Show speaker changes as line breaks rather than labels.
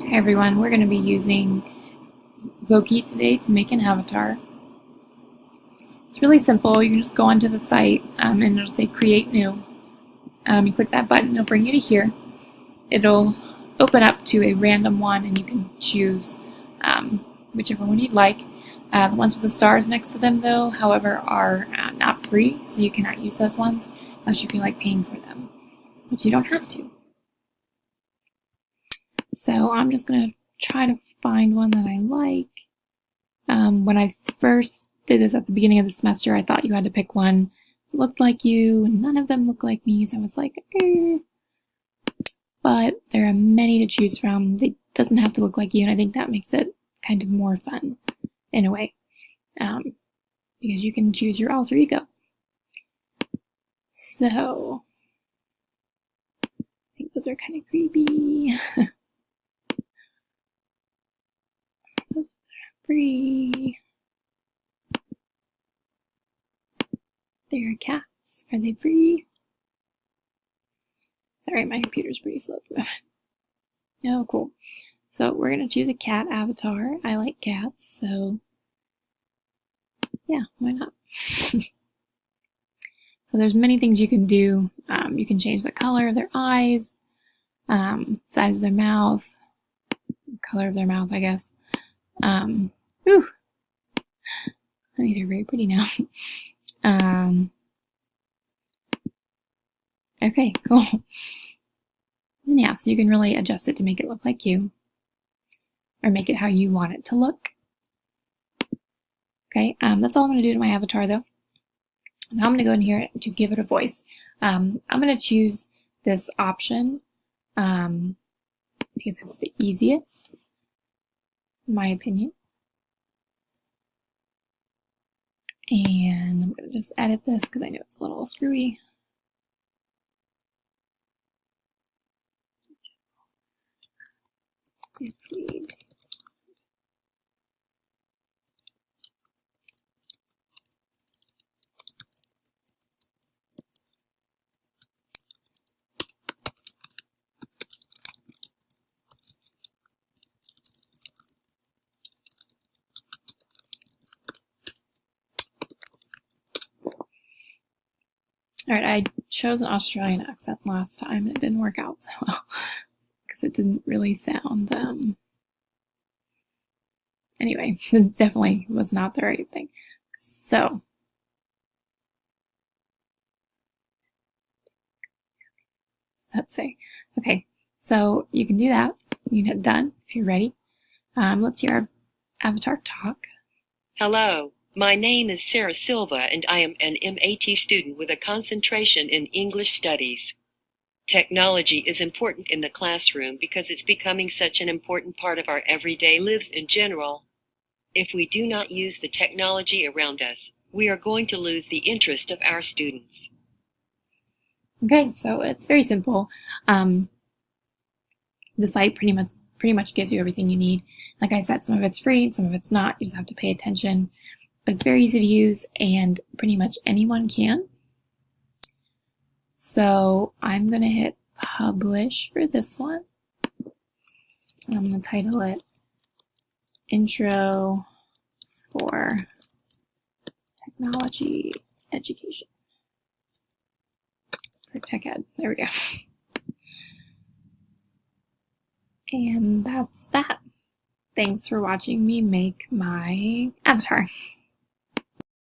Hi everyone, we're going to be using Voki today to make an avatar. It's really simple. You can just go onto the site and it'll say create new. You click that button, it'll bring you to here. It'll open up to a random one and you can choose whichever one you'd like. The ones with the stars next to them though, however, are not free, so you cannot use those ones unless you feel like paying for them, but you don't have to. So I'm just going to try to find one that I like. When I first did this at the beginning of the semester, I thought you had to pick one that looked like you, and none of them looked like me, so I was like, But there are many to choose from. It doesn't have to look like you, and I think that makes it kind of more fun, in a way, because you can choose your alter ego. So, I think those are kind of creepy. Those are free. They're cats. Are they free? Sorry, my computer's pretty slow at the moment. No, cool. So we're going to choose a cat avatar. I like cats, so yeah, why not? So there's many things you can do. You can change the color of their eyes, size of their mouth, color of their mouth, I guess. Whew. I made her very pretty now. Okay, cool. And yeah, so you can really adjust it to make it look like you, or make it how you want it to look. Okay, that's all I'm going to do to my avatar though. Now I'm going to go in here to give it a voice. I'm going to choose this option because it's the easiest, in my opinion. And I'm going to just edit this because I know it's a little screwy. If we Alright, I chose an Australian accent last time and it didn't work out so well because it didn't really sound, anyway, it definitely was not the right thing. So, let's say, okay, so you can do that. You can hit done if you're ready. Let's hear our avatar talk.
Hello, my name is Sarah Silva and I am an MAT student with a concentration in English Studies. Technology is important in the classroom because it's becoming such an important part of our everyday lives in general. If we do not use the technology around us, we are going to lose the interest of our students.
Okay, so it's very simple. The site pretty much gives you everything you need. Like I said, some of it's free, some of it's not. You just have to pay attention. But it's very easy to use, and pretty much anyone can. So I'm going to hit publish for this one. I'm going to title it Intro for Technology Education. For Tech Ed. There we go. And that's that. Thanks for watching me make my avatar.